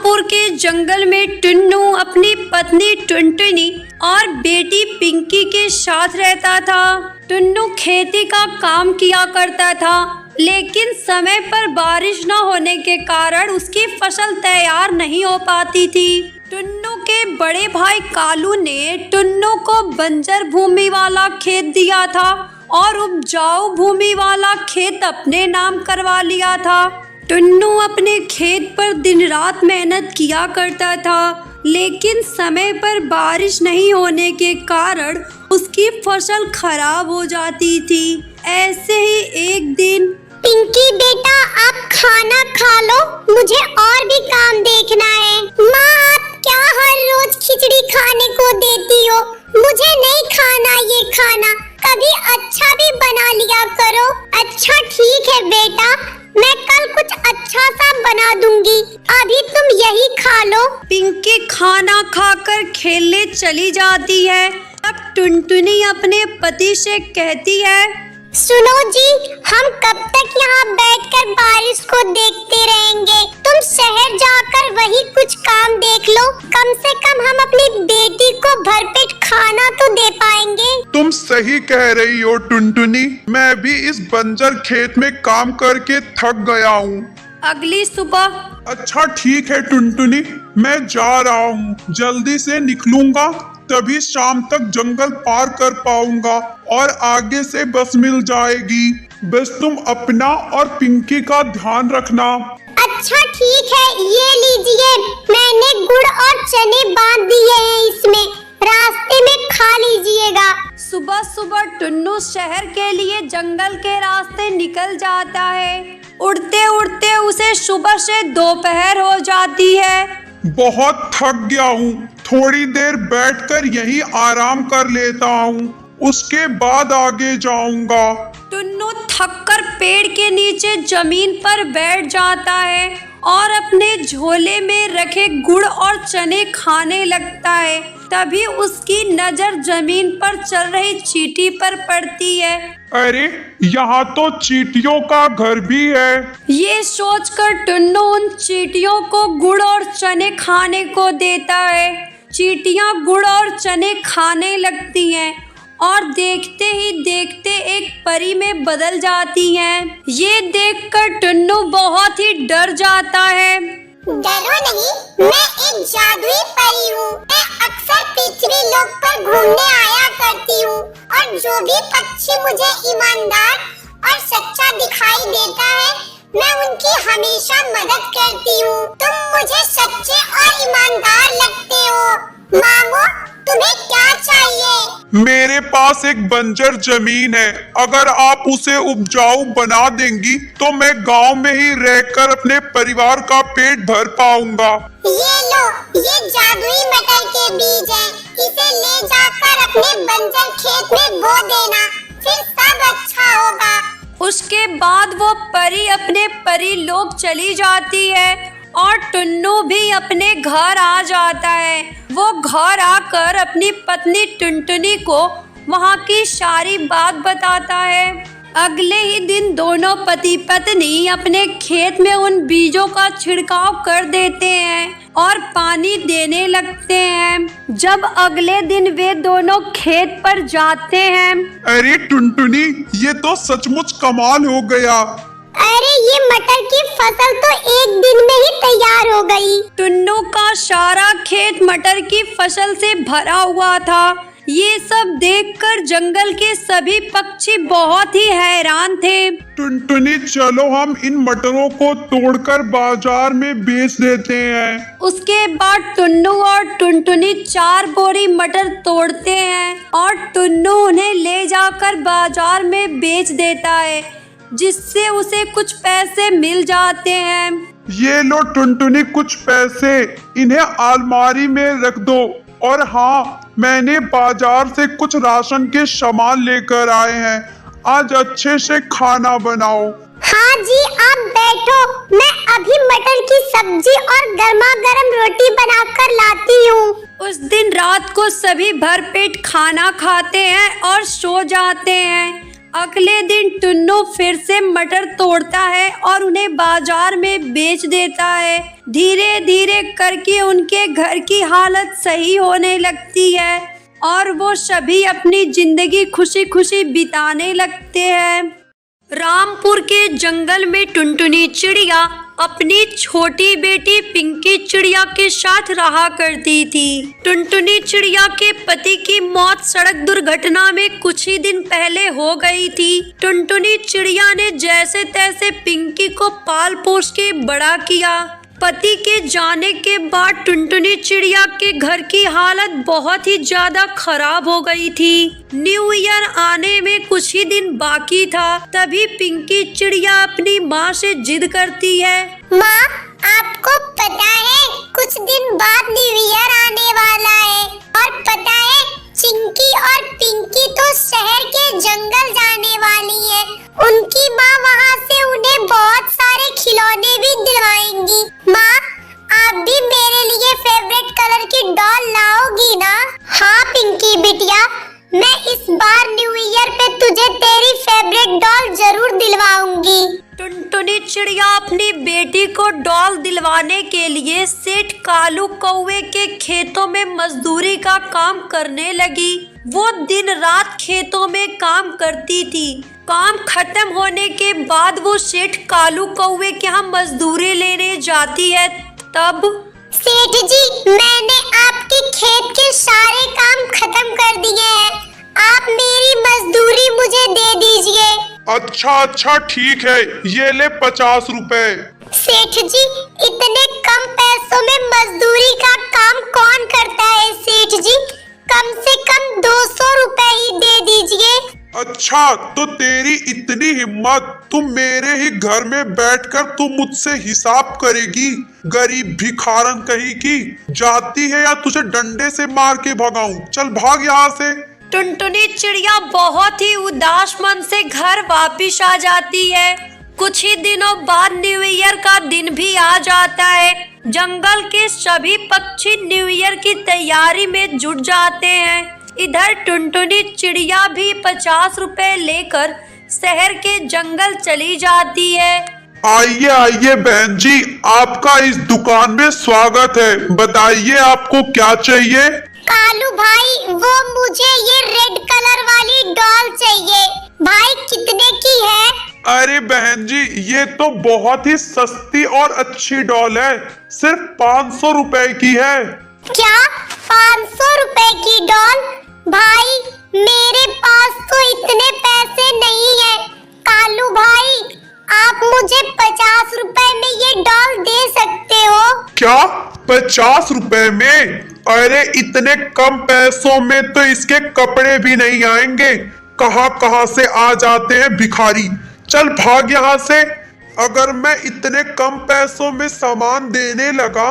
गांवपुर के जंगल में टुन्नू अपनी पत्नी टुनटुनी और बेटी पिंकी के साथ रहता था। टुन्नू खेती का काम किया करता था, लेकिन समय पर बारिश न होने के कारण उसकी फसल तैयार नहीं हो पाती थी। टुन्नू के बड़े भाई कालू ने टुन्नू को बंजर भूमि वाला खेत दिया था और उपजाऊ भूमि वाला खेत अपने नाम करवा लिया था। टुन्नू अपने खेत पर दिन रात मेहनत किया करता था, लेकिन समय पर बारिश नहीं होने के कारण उसकी फसल खराब हो जाती थी। ऐसे ही एक दिन, पिंकी बेटा आप खाना खा लो, मुझे और भी काम देखना है। माँ आप क्या हर रोज खिचड़ी खाने को देती हो? मुझे नहीं खाना ये खाना, कभी अच्छा भी बना लिया करो। अच्छा ठीक है बेटा, मैं कल कुछ अच्छा सा बना दूंगी, अभी तुम यही खा लो। पिंकी खाना खाकर खेलने चली जाती है। तब टुनटुनी अपने पति से कहती है, सुनो जी, हम कब तक यहाँ बैठकर बारिश को देखते रहेंगे? तुम शहर जाकर वही कुछ काम देख लो, कम से कम हम अपनी बेटी को भरपेट खाना तो दे पाएंगे। तुम सही कह रही हो टुनटुनी, मैं भी इस बंजर खेत में काम करके थक गया हूँ। अगली सुबह, अच्छा ठीक है टुनटुनी, मैं जा रहा हूँ, जल्दी से निकलूंगा, तभी शाम तक जंगल पार कर पाऊंगा और आगे से बस मिल जाएगी। बस तुम अपना और पिंकी का ध्यान रखना। अच्छा ठीक है, ये लीजिए, मैंने गुड़ और चने बांध दिए हैं इसमें, रास्ते में खा लीजिएगा। सुबह सुबह टुन्नू शहर के लिए जंगल के रास्ते निकल जाता है। उड़ते उड़ते उसे सुबह से दोपहर हो जाती है। बहुत थक गया हूँ, थोड़ी देर बैठकर यहीं आराम कर लेता हूँ, उसके बाद आगे जाऊंगा। टुन्नू थककर पेड़ के नीचे जमीन पर बैठ जाता है और अपने झोले में रखे गुड़ और चने खाने लगता है। तभी उसकी नजर जमीन पर चल रही चींटी पर पड़ती है। अरे यहाँ तो चींटियों का घर भी है। ये सोचकर टुन्नू उन चींटियों को गुड़ और चने खाने को देता है। चींटियां गुड़ और चने खाने लगती हैं और देखते ही देखते एक परी में बदल जाती हैं। ये देखकर टुन्नू बहुत ही डर जाता है। डरो नहीं, मैं एक जादुई परी हूँ। मैं अक्सर पृथ्वी लोक पर घूमने आया करती हूँ और जो भी पक्षी मुझे ईमानदार और सच्चा दिखाई देता है, मैं उनकी हमेशा मदद करती हूँ। तुम मुझे सच्चे और ईमानदार लगते हो। मांगो, तुम्हें क्या चाहिए? मेरे पास एक बंजर जमीन है, अगर आप उसे उपजाऊ बना देंगी तो मैं गांव में ही रहकर अपने परिवार का पेट भर पाऊंगा। ये लो, ये जादुई मटर के बीज हैं, इसे ले जाकर अपने बंजर खेत में बो देना, फिर सब अच्छा होगा। उसके बाद वो परी अपने परी लोक चली जाती है और टुन्नू भी अपने घर आ जाता है। वो घर आकर अपनी पत्नी टुनटुनी को वहाँ की सारी बात बताता है। अगले ही दिन दोनों पति पत्नी अपने खेत में उन बीजों का छिड़काव कर देते हैं और पानी देने लगते हैं। जब अगले दिन वे दोनों खेत पर जाते हैं, अरे टुनटुनी, ये तो सचमुच कमाल हो गया। अरे ये मटर की फसल तो एक दिन में ही तैयार हो गई। टुन्नू का सारा खेत मटर की फसल से भरा हुआ था। ये सब देखकर जंगल के सभी पक्षी बहुत ही हैरान थे। टुनटुनी, चलो हम इन मटरों को तोड़कर बाजार में बेच देते हैं। उसके बाद टुन्नू और टुनटुनी 4 बोरी मटर तोड़ते हैं और टुन्नू उन्हें ले जाकर बाजार में बेच देता है, जिससे उसे कुछ पैसे मिल जाते हैं। ये लो टुनटुनी, कुछ पैसे, इन्हें अलमारी में रख दो। और हाँ, मैंने बाजार से कुछ राशन के सामान लेकर आए हैं, आज अच्छे से खाना बनाओ। हाँ जी, आप बैठो, मैं अभी मटर की सब्जी और गर्मा गर्म रोटी बनाकर लाती हूँ। उस दिन रात को सभी भरपेट खाना खाते हैं और सो जाते हैं। अगले दिन टुन्नू फिर से मटर तोड़ता है और उन्हें बाजार में बेच देता है। धीरे धीरे करके उनके घर की हालत सही होने लगती है और वो सभी अपनी जिंदगी खुशी खुशी बिताने लगते हैं। रामपुर के जंगल में टुनटुनी चिड़िया अपनी छोटी बेटी पिंकी चिड़िया के साथ रहा करती थी। टुनटुनी चिड़िया के पति की मौत सड़क दुर्घटना में कुछ ही दिन पहले हो गई थी। टुनटुनी चिड़िया ने जैसे तैसे पिंकी को पाल पोस के बड़ा किया। पति के जाने के बाद टुनटुनी चिड़िया के घर की हालत बहुत ही ज्यादा खराब हो गई थी। न्यू ईयर आने में कुछ ही दिन बाकी था, तभी पिंकी चिड़िया अपनी माँ से जिद करती है। माँ, आपको पता है कुछ दिन बाद न्यू ईयर आने वाला है और पता है चिंकी और पिंकी तो शहर के जंगल जाने वाली है। उनकी माँ वहाँ से उन्हें बहुत सारे खिलौने भी दिलवाएंगी। माँ, आप भी मेरे लिए फेवरेट कलर की डॉल लाओगी ना? हाँ पिंकी बिटिया, मैं इस बार न्यू ईयर पे तुझे तेरी फेवरेट डॉल जरूर दिलवाऊंगी। टुनटुनी चिड़िया अपनी बेटी को डॉल दिलवाने के लिए सेठ कालू कौवे के खेतों में मजदूरी का काम करने लगी। वो दिन रात खेतों में काम करती थी। काम खत्म होने के बाद वो सेठ कालू कौवे के यहाँ मजदूरी लेने जाती है। तब सेठ जी, मैंने आपके खेत के सारे काम खत्म कर दिए हैं, आप मेरी मजदूरी मुझे दे दीजिए। अच्छा ठीक है, ये ले 50 रुपए। सेठ जी, इतने कम पैसों में मजदूरी का काम कौन करता है सेठ जी? कम से कम 200 रुपए ही दे दीजिए। अच्छा, तो तेरी इतनी हिम्मत, तुम मेरे ही घर में बैठकर तुम मुझसे हिसाब करेगी? गरीब भिखारन कहीं की, जाती है या तुझे डंडे से मार के भगाऊं? चल भाग यहाँ से। टुनटुनी चिड़िया बहुत ही उदास मन से घर वापिस आ जाती है। कुछ ही दिनों बाद न्यू ईयर का दिन भी आ जाता है। जंगल के सभी पक्षी न्यू ईयर की तैयारी में जुट जाते हैं। इधर टुनटुनी चिड़िया भी 50 रुपए लेकर शहर के जंगल चली जाती है। आइए आइए बहन जी, आपका इस दुकान में स्वागत है। बताइए आपको क्या चाहिए? कालू भाई, वो मुझे ये रेड कलर वाली डॉल चाहिए। भाई कितने की है? अरे बहन जी, ये तो बहुत ही सस्ती और अच्छी डॉल है, सिर्फ 500 रुपए की है। क्या 500 रुपए की डॉल? भाई मेरे पास तो इतने पैसे नहीं है। कालू भाई, आप मुझे 50 रुपए में ये डॉल दे सकते हो? क्या 50 रुपए में? अरे इतने कम पैसों में तो इसके कपड़े भी नहीं आएंगे। कहां से आ जाते हैं भिखारी। चल भाग यहाँ से। अगर मैं इतने कम पैसों में सामान देने लगा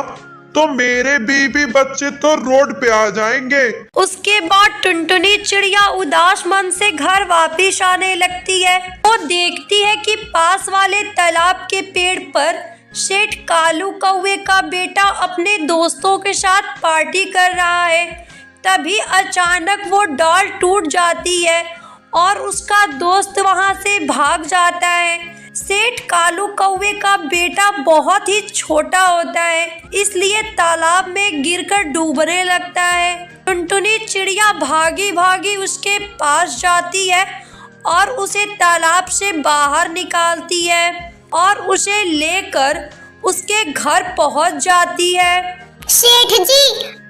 तो मेरे बीवी बच्चे तो रोड पे आ जाएंगे। उसके बाद टुनटुनी चिड़िया उदास मन से घर वापिस आने लगती है। वो देखती है कि पास वाले तालाब के पेड़ पर सेठ कालू कौवे का बेटा अपने दोस्तों के साथ पार्टी कर रहा है। तभी अचानक वो डॉल टूट जाती है और उसका दोस्त वहां से भाग जाता है। सेठ कालू कौवे का बेटा बहुत ही छोटा होता है, इसलिए तालाब में गिरकर डूबने लगता है। टुनटुनी चिड़िया भागी भागी उसके पास जाती है और उसे तालाब से बाहर निकालती है और उसे लेकर उसके घर पहुंच जाती है। सेठ जी,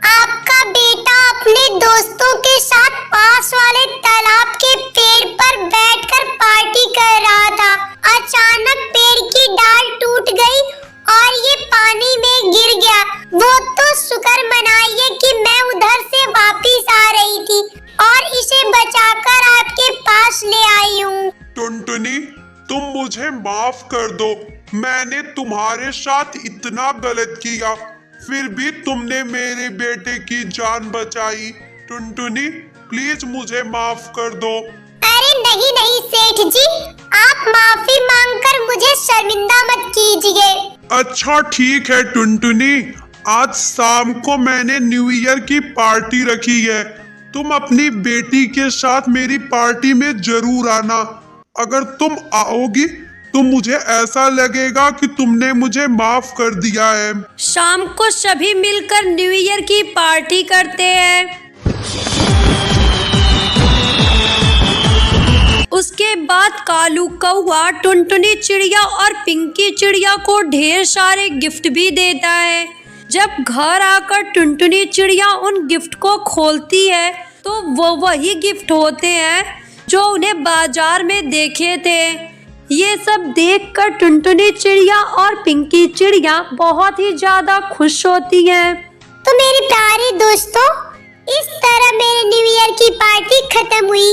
आपका बेटा अपने दोस्तों के साथ पास वाले तालाब के पेड़ पर बैठकर पार्टी कर रहा था। अचानक पेड़ की डाल टूट गई और ये पानी में गिर गया। वो तो शुक्र मनाइए कि मैं उधर से वापिस आ रही थी और इसे बचाकर आपके पास ले आई हूँ। टुनटुनी, तुम मुझे माफ कर दो। मैंने तुम्हारे साथ इतना गलत किया, फिर भी तुमने मेरे बेटे की जान बचाई। टुनटुनी, प्लीज मुझे माफ कर दो। अरे नहीं सेठ जी, आप माफी मांगकर मुझे शर्मिंदा मत कीजिए। अच्छा ठीक है टुनटुनी, आज शाम को मैंने न्यू ईयर की पार्टी रखी है। तुम अपनी बेटी के साथ मेरी पार्टी में जरूर आना। अगर तुम आओगी तो मुझे ऐसा लगेगा कि तुमने मुझे माफ कर दिया है। शाम को सभी मिलकर न्यू ईयर की पार्टी करते हैं। उसके बाद कालू कौवा टुनटुनी चिड़िया और पिंकी चिड़िया को ढेर सारे गिफ्ट भी देता है। जब घर आकर टुनटुनी चिड़िया उन गिफ्ट को खोलती है तो वो वही गिफ्ट होते हैं जो उन्हें बाजार में देखे थे। ये सब देखकर टुनटुनी चिड़िया और पिंकी चिड़िया बहुत ही ज्यादा खुश होती हैं। तो मेरे प्यारे दोस्तों, इस तरह मेरे न्यू ईयर की पार्टी खत्म हुई।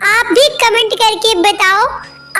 आप भी कमेंट करके बताओ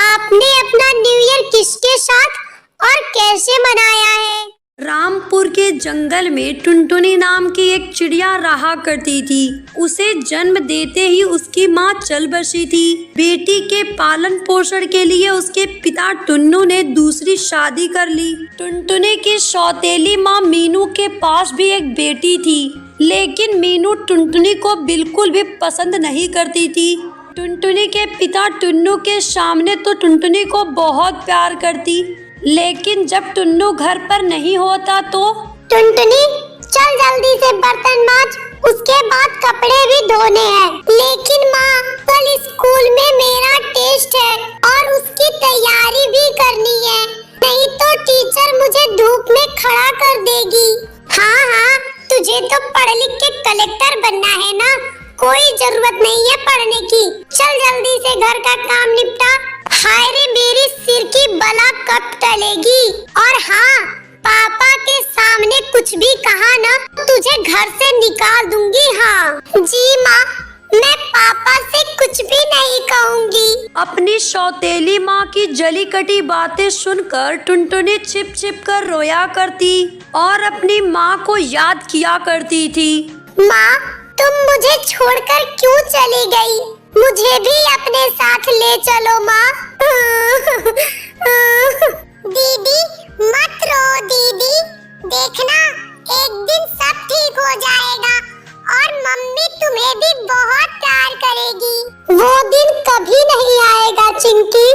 आपने अपना न्यू ईयर किसके साथ और कैसे मनाया है। रामपुर के जंगल में टुनटुनी नाम की एक चिड़िया रहा करती थी। उसे जन्म देते ही उसकी माँ चल बसी थी। बेटी के पालन पोषण के लिए उसके पिता टुन्नू ने दूसरी शादी कर ली। टुनटुनी की सौतेली माँ मीनू के पास भी एक बेटी थी, लेकिन मीनू टुनटुनी को बिल्कुल भी पसंद नहीं करती थी। टुनटुनी के पिता टुन्नू के सामने तो टुनटुनी को बहुत प्यार करती, लेकिन जब टुन्नू घर पर नहीं होता तो टुनटुनी चल जल्दी से बर्तन मांज, उसके बाद कपड़े भी धोने हैं। लेकिन माँ, कल स्कूल में मेरा टेस्ट है और उसकी तैयारी भी करनी है, नहीं तो टीचर मुझे धूप में खड़ा कर देगी। हाँ हाँ, तुझे तो पढ़ लिख के कलेक्टर बनना है ना, कोई जरूरत नहीं है पढ़ने की। चल जल्दी से घर का काम निपटा। हाय रे मेरी सिर की बला कब टलेगी। और हाँ, पापा के सामने कुछ भी कहा ना तुझे घर से निकाल दूंगी। हाँ जी माँ, मैं पापा से कुछ भी नहीं कहूँगी। अपनी सौतेली माँ की जली कटी बातें सुनकर टुनटुनी छिप छिप कर रोया करती और अपनी माँ को याद किया करती थी। माँ, तुम मुझे छोड़कर क्यों चली गई? मुझे भी अपने साथ ले चलो माँ। दीदी मत रो दीदी, देखना एक दिन सब ठीक हो जाएगा और मम्मी तुम्हें भी बहुत प्यार करेगी। वो दिन कभी नहीं आएगा चिंकी।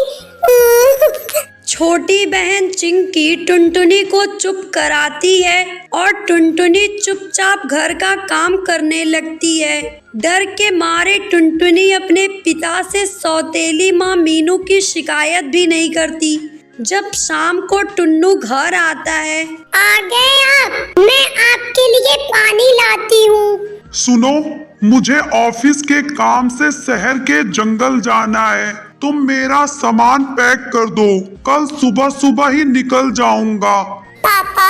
छोटी बहन चिंकी टुनटुनी को चुप कराती है और टुनटुनी चुपचाप घर का काम करने लगती है। डर के मारे टुनटुनी अपने पिता से सौतेली माँ मीनू की शिकायत भी नहीं करती। जब शाम को टुन्नू घर आता है। आ गए आप, मैं आपके लिए पानी लाती हूँ। सुनो, मुझे ऑफिस के काम से शहर के जंगल जाना है। तुम मेरा सामान पैक कर दो, कल सुबह सुबह ही निकल जाऊंगा। पापा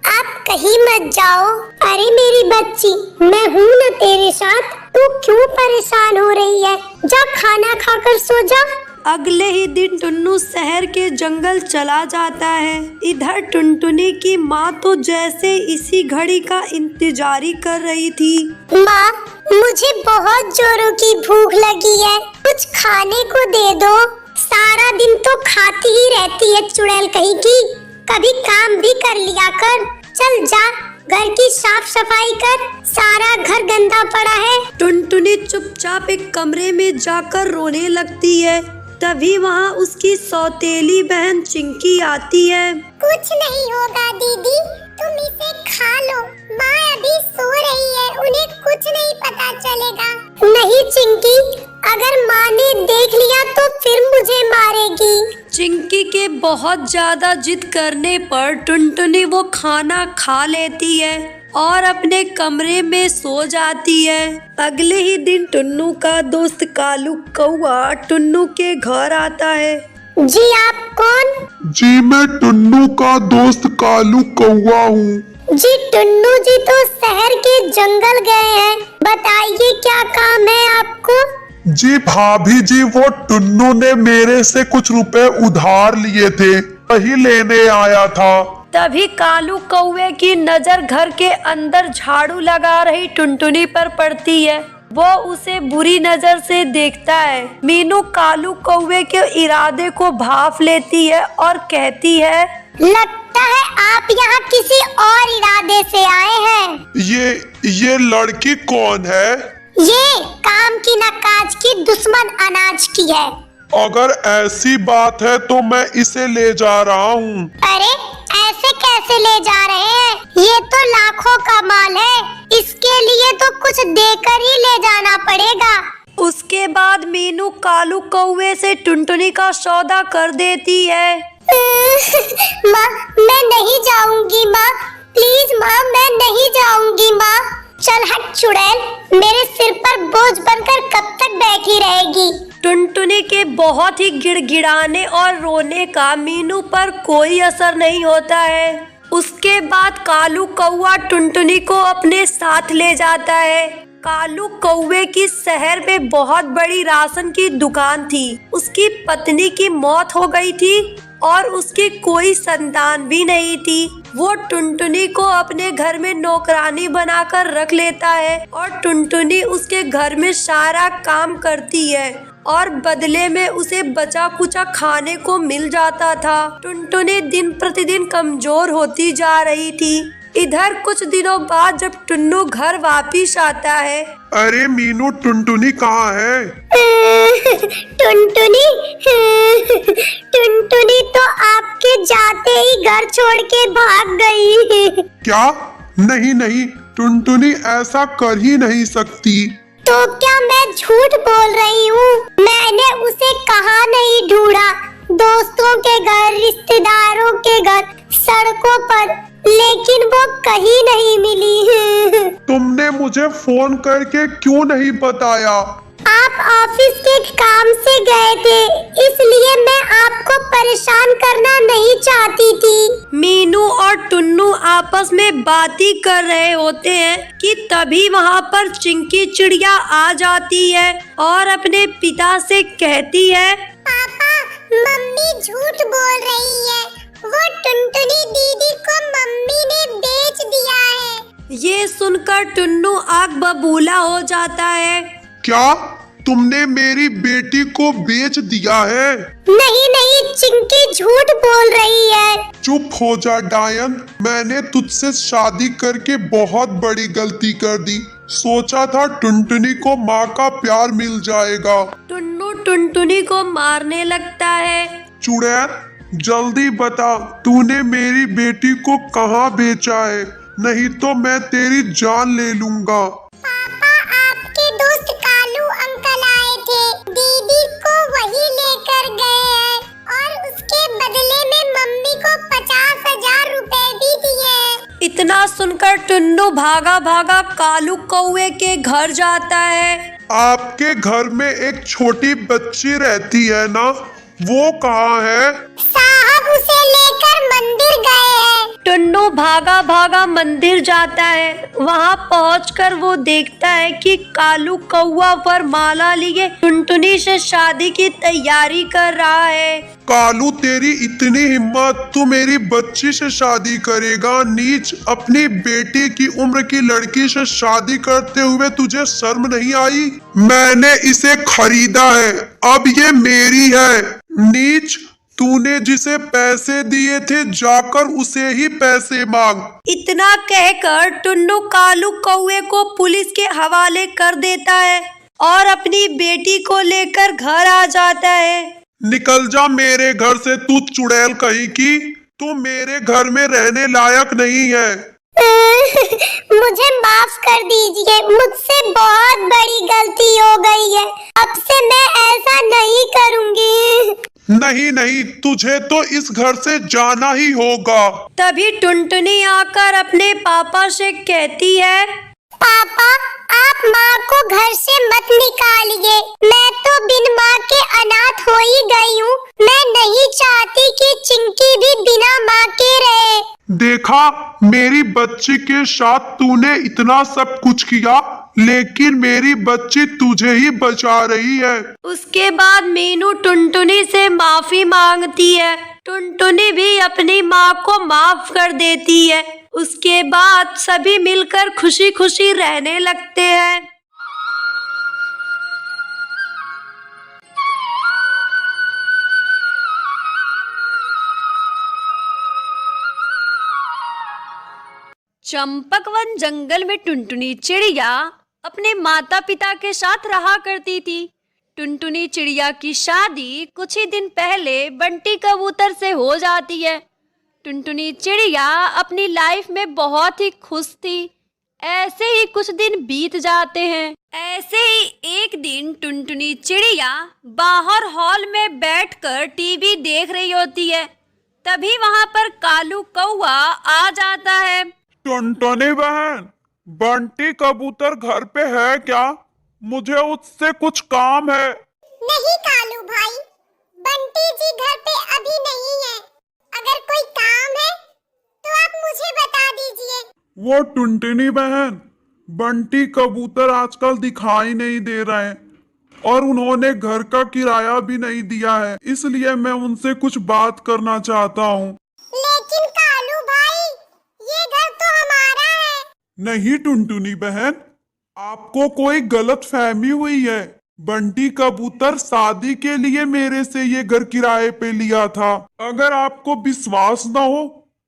आप कहीं मत जाओ। अरे मेरी बच्ची, मैं हूँ ना तेरे साथ, तू क्यों परेशान हो रही है? जा खाना खाकर सो जा। अगले ही दिन टुन्नू शहर के जंगल चला जाता है। इधर टुनटुनी की माँ तो जैसे इसी घड़ी का इंतजार ही कर रही थी। माँ, मुझे बहुत जोरों की भूख लगी है, कुछ खाने को दे दो। सारा दिन तो खाती ही रहती है चुड़ैल कहीं की, कभी काम भी कर लिया कर। चल जा, घर की साफ सफाई कर, सारा घर गंदा पड़ा है। टुनटुनी चुपचाप एक कमरे में जाकर रोने लगती है। तभी वहाँ उसकी सौतेली बहन चिंकी आती है। कुछ नहीं होगा दीदी, तुम इसे खा लो। माँ अभी सो रही है, उन्हें कुछ नहीं पता चलेगा। नहीं चिंकी, अगर माँ ने देख लिया तो फिर मुझे मारेगी। चिंकी के बहुत ज्यादा जिद करने पर टुनटुनी वो खाना खा लेती है और अपने कमरे में सो जाती है। अगले ही दिन टुन्नू का दोस्त कालू कौवा टुन्नू के घर आता है। जी आप कौन? जी मैं टुन्नू का दोस्त कालू कौवा हूँ। जी टुन्नू जी तो शहर के जंगल गए हैं, बताइए क्या काम है आपको? जी भाभी जी, वो टुन्नू ने मेरे से कुछ रुपए उधार लिए थे, वही लेने आया था। तभी कालू कौवे की नजर घर के अंदर झाड़ू लगा रही टुनटुनी पर पड़ती है। वो उसे बुरी नजर से देखता है। मीनू कालू कौवे के इरादे को भांप लेती है और कहती है, लगता है आप यहाँ किसी और इरादे से आए हैं। ये लड़की कौन है? ये काम की न काज की दुश्मन अनाज की है। अगर ऐसी बात है तो मैं इसे ले जा रहा हूँ। अरे ऐसे कैसे ले जा रहे हैं? ये तो लाखों का माल है, इसके लिए तो कुछ देकर ही ले जाना पड़ेगा। उसके बाद मीनू कालू कौवे से टुनटुनी का सौदा कर देती है। माँ मैं नहीं जाऊंगी माँ, प्लीज माँ मैं नहीं जाऊंगी माँ। चल हट चुड़ैल, मेरे सिर पर बोझ बनकर कब तक बैठी रहेगी। टुनटुनी के बहुत ही गिड़गिड़ाने और रोने का मीनू पर कोई असर नहीं होता है। उसके बाद कालू कौवा टुनटुनी को अपने साथ ले जाता है। कालू कौवे की शहर में बहुत बड़ी राशन की दुकान थी। उसकी पत्नी की मौत हो गई थी और उसकी कोई संतान भी नहीं थी। वो टुनटुनी को अपने घर में नौकरानी बनाकर रख लेता है और टुनटुनी उसके घर में सारा काम करती है और बदले में उसे बचा कुचा खाने को मिल जाता था। टुनटुनी दिन प्रतिदिन कमजोर होती जा रही थी। इधर कुछ दिनों बाद जब टुन्नू घर वापिस आता है। अरे मीनू, टुनटुनी कहाँ है? टुनटुनी टुनटुनी तो आपके जाते ही घर छोड़ के भाग गई। क्या? नहीं नहीं, टुनटुनी ऐसा कर ही नहीं सकती। तो क्या मैं झूठ बोल रही हूँ? मैंने उसे कहाँ नहीं ढूंढा, दोस्तों के घर, रिश्तेदारों के घर, सड़कों पर, लेकिन वो कहीं नहीं मिली। तुमने मुझे फोन करके क्यों नहीं बताया? आप ऑफिस के काम से गए थे, इसलिए मैं आपको परेशान करना नहीं चाहती थी। मीनू और टुन्नू आपस में बातें कर रहे होते हैं कि तभी वहाँ पर चिंकी चिड़िया आ जाती है और अपने पिता से कहती है, पापा मम्मी झूठ बोल रही है, वो टुनटुनी दीदी को मम्मी ने बेच दिया है। ये सुनकर टुन्नू आग बबूला हो जाता है। क्या तुमने मेरी बेटी को बेच दिया है? नहीं नहीं, चिंकी झूठ बोल रही है। चुप हो जा डायन, मैंने तुझसे शादी करके बहुत बड़ी गलती कर दी। सोचा था टुनटुनी को माँ का प्यार मिल जाएगा। टुन्नू टुनटुनी को मारने लगता है। चुड़ैल, जल्दी बता, तूने मेरी बेटी को कहाँ बेचा है, नहीं तो मैं तेरी जान ले लूंगा। पापा आपके दोस्त कालू अंकल आए थे, दीदी को वही लेकर गए हैं और उसके बदले में मम्मी को 50,000 रुपए भी दिए। इतना सुनकर टुन्नू भागा भागा कालू कौवे के घर जाता है। आपके घर में एक छोटी बच्ची रहती है ना, वो कहाँ है? साहब उसे लेकर मंदिर गए हैं। टुन्नू भागा भागा मंदिर जाता है। वहाँ पहुंचकर वो देखता है कि कालू कौवा वरमाला लिए टुनटुनी से शादी की तैयारी कर रहा है। कालू, तेरी इतनी हिम्मत, तू मेरी बच्ची से शादी करेगा? नीच, अपनी बेटी की उम्र की लड़की से शादी करते हुए तुझे शर्म नहीं आई? मैंने इसे खरीदा है, अब ये मेरी है। नीच, तूने जिसे पैसे दिए थे जाकर उसे ही पैसे मांग। इतना कहकर टुन्नू कालू कौवे को पुलिस के हवाले कर देता है और अपनी बेटी को लेकर घर आ जाता है। निकल जा मेरे घर से, तू चुड़ैल कहीं की, तू मेरे घर में रहने लायक नहीं है। मुझे माफ कर दीजिए, मुझसे बहुत बड़ी गलती हो गई है, अब से मैं ऐसा नहीं करूंगी। नहीं नहीं, तुझे तो इस घर से जाना ही होगा। तभी टुनटुनी आकर अपने पापा से कहती है, पापा आप माँ को घर से मत निकालिए, मैं तो बिन माँ के अनाथ हो ही गई हूँ। मैं नहीं चाहती कि चिंकी भी बिना माँ के रहे। देखा, मेरी बच्ची के साथ तूने इतना सब कुछ किया, लेकिन मेरी बच्ची तुझे ही बचा रही है। उसके बाद मीनू टुनटुनी से माफी मांगती है। टुनटुनी भी अपनी माँ को माफ कर देती है। उसके बाद सभी मिलकर खुशी खुशी रहने लगते हैं। चंपकवन जंगल में टुनटुनी चिड़िया अपने माता पिता के साथ रहा करती थी। टुनटुनी चिड़िया की शादी कुछ ही दिन पहले बंटी कबूतर से हो जाती है। टुनटुनी चिड़िया अपनी लाइफ में बहुत ही खुश थी। ऐसे ही कुछ दिन बीत जाते हैं। ऐसे ही एक दिन टुनटुनी चिड़िया बाहर हॉल में बैठकर टीवी देख रही होती है। तभी वहां पर कालू कौआ आ जाता है। टुनटुनी बहन, बंटी कबूतर घर पे है क्या? मुझे उससे कुछ काम है। नहीं कालू भाई, बंटी जी घर पे अभी नहीं है। अगर कोई काम है तो आप मुझे बता दीजिए। वो टुनटुनी बहन, बंटी कबूतर आजकल दिखाई नहीं दे रहे हैं और उन्होंने घर का किराया भी नहीं दिया है, इसलिए मैं उनसे कुछ बात करना चाहता हूँ। लेकिन कालू भाई, ये घर तो हमारा है। नहीं टुनटुनी बहन, आपको कोई गलत फहमी हुई है। बंटी कबूतर शादी के लिए मेरे से ये घर किराए पे लिया था। अगर आपको विश्वास न हो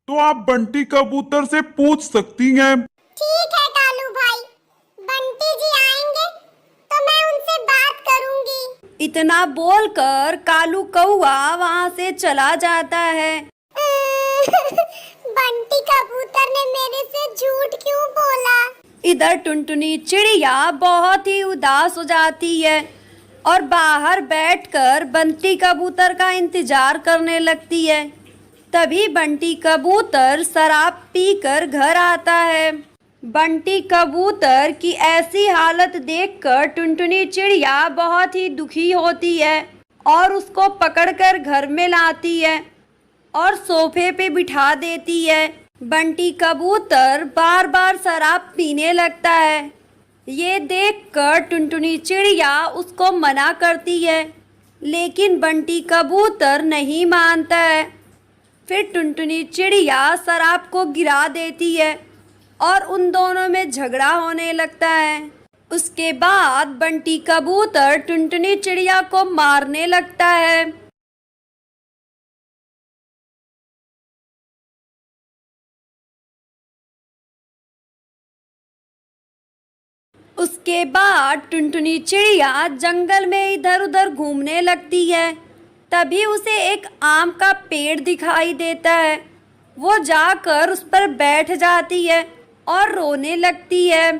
तो आप बंटी कबूतर से पूछ सकती हैं। ठीक है कालू भाई, बंटी जी आएंगे तो मैं उनसे बात करूंगी। इतना बोलकर कालू कौआ वहां से चला जाता है। बंटी कबूतर ने मेरे से झूठ क्यों बोला? इधर टुनटुनी चिड़िया बहुत ही उदास हो जाती है और बाहर बैठकर बंटी कबूतर का इंतजार करने लगती है। तभी बंटी कबूतर शराब पीकर घर आता है। बंटी कबूतर की ऐसी हालत देखकर टुनटुनी चिड़िया बहुत ही दुखी होती है और उसको पकड़कर घर में लाती है और सोफे पे बिठा देती है। बंटी कबूतर बार बार शराब पीने लगता है। ये देखकर टुनटुनी चिड़िया उसको मना करती है, लेकिन बंटी कबूतर नहीं मानता है। फिर टुनटुनी चिड़िया शराब को गिरा देती है और उन दोनों में झगड़ा होने लगता है। उसके बाद बंटी कबूतर टुनटुनी चिड़िया को मारने लगता है। उसके बाद टुनटुनी चिड़िया जंगल में इधर उधर घूमने लगती है। तभी उसे एक आम का पेड़ दिखाई देता है। वो जाकर उस पर बैठ जाती है और रोने लगती है। अब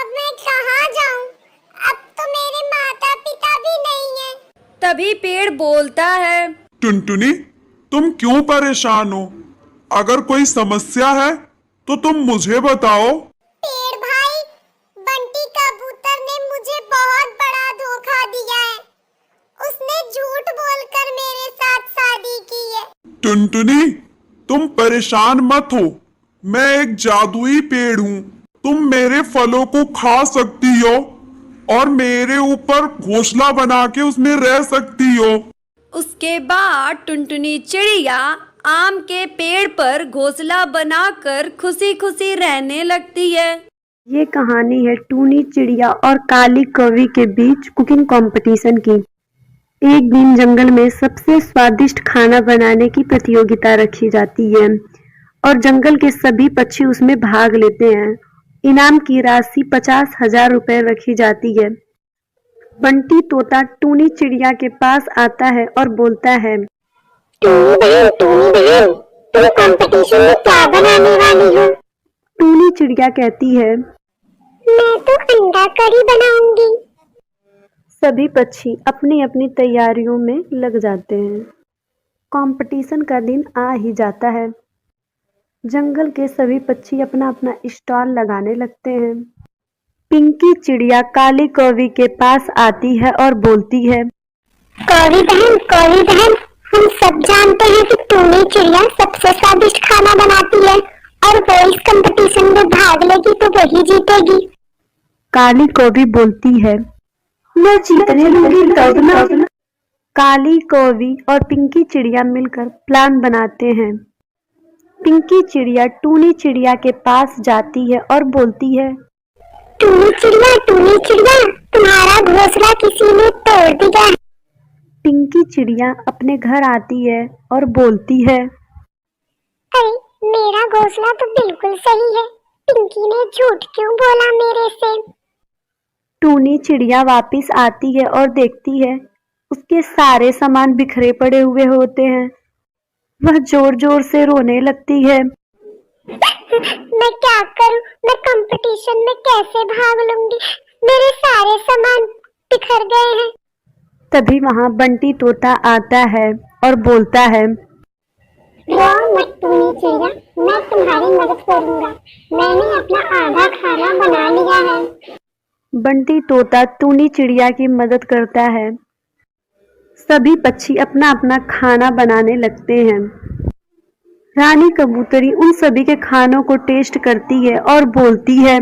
मैं कहाँ जाऊँ? अब तो मेरे माता पिता भी नहीं हैं। तभी पेड़ बोलता है, टुनटुनी, तुम क्यों परेशान हो? अगर कोई समस्या है तो तुम मुझे बताओ। पेड़ भाई, बंटी कबूतर ने मुझे बहुत बड़ा धोखा दिया है। उसने झूठ बोलकर मेरे साथ शादी की है। टुनटुनी, तुम परेशान मत हो। मैं एक जादुई पेड़ हूँ। तुम मेरे फलों को खा सकती हो और मेरे ऊपर घोंसला बना के उसमें रह सकती हो। उसके बाद टुनटुनी चिड़िया आम के पेड़ पर घोंसला बनाकर खुशी खुशी रहने लगती है। ये कहानी है टूनी चिड़िया और काली कौवी के बीच कुकिंग कंपटीशन की। एक दिन जंगल में सबसे स्वादिष्ट खाना बनाने की प्रतियोगिता रखी जाती है और जंगल के सभी पक्षी उसमें भाग लेते हैं। इनाम की राशि 50,000 रुपए रखी जाती है। बंटी तोता टूनी चिड़िया के पास आता है और बोलता है, टूनी बहन, तुम कंपटीशन में क्या बनाने वाली हो? टूनी चिड़िया कहती है, मैं तो अंडा करी बनाऊंगी। सभी पक्षी अपनी अपनी तैयारियों में लग जाते हैं। कंपटीशन का दिन आ ही जाता है। जंगल के सभी पक्षी अपना अपना स्टॉल लगाने लगते हैं। पिंकी चिड़िया काली कौवी के पास आती है और बोलती है, कौवी बहन, हम सब जानते हैं कि टूनी चिड़िया सबसे स्वादिष्ट खाना बनाती है और वो इस कंपटीशन में भाग लेगी तो वही जीतेगी। काली कौवी बोलती है, मैं जीतने दूंगी तब ना। काली कौवी और पिंकी चिड़िया मिलकर प्लान बनाते हैं। पिंकी चिड़िया टूनी चिड़िया के पास जाती है और बोलती है, टूनी चिड़िया, तुम्हारा घोंसला किसी ने तोड़ दिया। पिंकी चिड़िया अपने घर आती है और बोलती है, अरे मेरा घोंसला तो बिल्कुल सही है। पिंकी ने झूठ क्यों बोला मेरे से? टूनी चिड़िया वापस आती है और देखती है उसके सारे सामान बिखरे पड़े हुए होते हैं। वह जोर जोर से रोने लगती है। मैं क्या करूं? मैं कंपटीशन में कैसे भाग लूंगी? मेरे सारे सामान बिखर गए हैं। तभी वहां बंटी तोता आता है और बोलता है, रो मत टूनी चिड़िया, मैं तुम्हारी मदद करूंगा। मैंने अपना आधा खाना बना लिया है। बंटी तोता टूनी चिड़िया की मदद करता है। सभी पक्षी अपना अपना खाना बनाने लगते हैं। रानी कबूतरी उन सभी के खानों को टेस्ट करती है और बोलती है,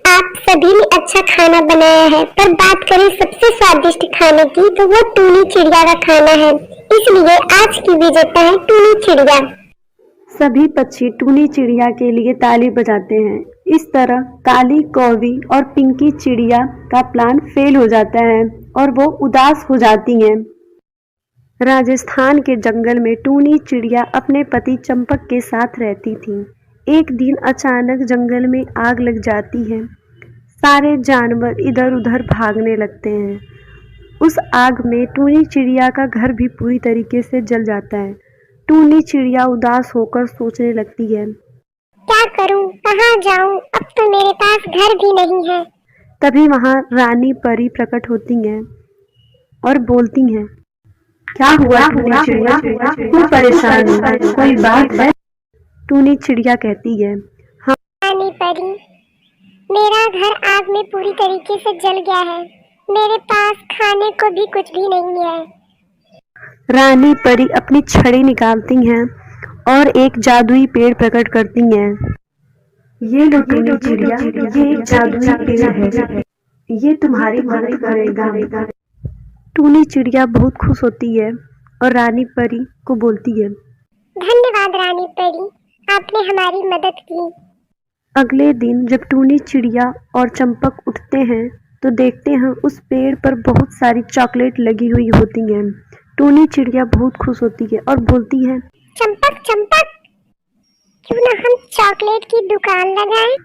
आप सभी ने अच्छा खाना बनाया है, पर बात करें सबसे स्वादिष्ट खाने की तो वो टूनी चिड़िया का खाना है। इसलिए आज की विजेता है टूनी चिड़िया। सभी पक्षी टूनी चिड़िया के लिए ताली बजाते हैं। इस तरह काली कौवी और पिंकी चिड़िया का प्लान फेल हो जाता है और वो उदास हो जाती हैं। राजस्थान के जंगल में टूनी चिड़िया अपने पति चंपक के साथ रहती थी। एक दिन अचानक जंगल में आग लग जाती है। सारे जानवर इधर उधर भागने लगते हैं। उस आग में टूनी चिड़िया का घर भी पूरी तरीके से जल जाता है। टूनी चिड़िया उदास होकर सोचने लगती है, क्या करूं? कहां जाऊं? अब तो मेरे पास घर भी नहीं है। तभी वहां रानी परी प्रकट होती हैं और बोलती हैं, क्या हुआ टूनी चिड़िया, क्यों परेशान है? कोई बात है? टूनी चिड़िया कहती है, हाँ रानी परी, मेरा घर आग में पूरी तरीके से जल गया है। मेरे पास खाने को भी कुछ भी नहीं है। रानी परी अपनी छड़ी निकालती हैं और एक जादुई पेड़ प्रकट करती हैं। ये लो टूनी चिड़िया, ये एक जादुई पेड़ है, ये तुम्हारी मदद करेगा। टूनी चिड़िया बहुत खुश होती है और रानी परी को बोलती है, धन्यवाद रानी परी, आपने हमारी मदद की। अगले दिन जब टूनी चिड़िया और चंपक उठते हैं तो देखते हैं उस पेड़ पर बहुत सारी चॉकलेट लगी हुई होती हैं। टूनी चिड़िया बहुत खुश होती है और बोलती है, चंपक चंपक, क्यों ना हम चॉकलेट की दुकान लगाएं?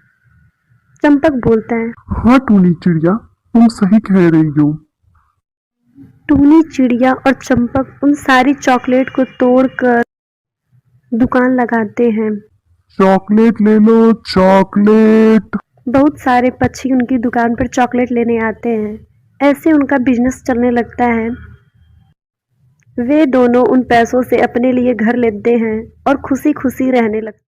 चंपक बोलता है, हाँ टूनी चिड़िया, तुम सही कह रही हो। टूनी चिड़िया और चंपक उन सारी चॉकलेट को तोड़कर दुकान लगाते हैं। चॉकलेट ले लो, चॉकलेट। बहुत सारे पक्षी उनकी दुकान पर चॉकलेट लेने आते हैं। ऐसे उनका बिजनेस चलने लगता है। वे दोनों उन पैसों से अपने लिए घर लेते हैं और खुशी खुशी रहने लगते हैं।